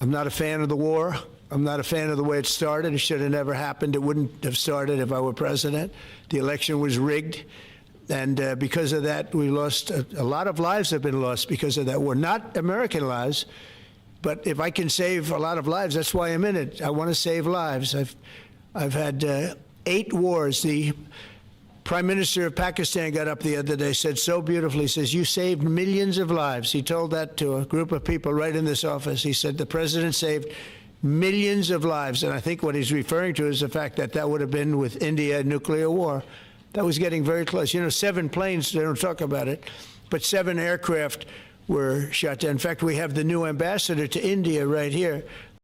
I'm not a fan of the war. I'm not a fan of the way it started. It should have never happened. It wouldn't have started if I were president. The election was rigged. And because of that, we lost a lot of lives have been lost because of that war. Not American lives, but if I can save a lot of lives, that's why I'm in it. I want to save lives. I've had 8 wars. The Prime Minister of Pakistan got up the other day, said so beautifully, says, you saved millions of lives. He told that to a group of people right in this office. He said the president saved millions of lives. And I think what he's referring to is the fact that that would have been with India nuclear war. That was getting very close. You know, 7 planes, they don't talk about it, but 7 aircraft were shot down. In fact, we have the new ambassador to India right here,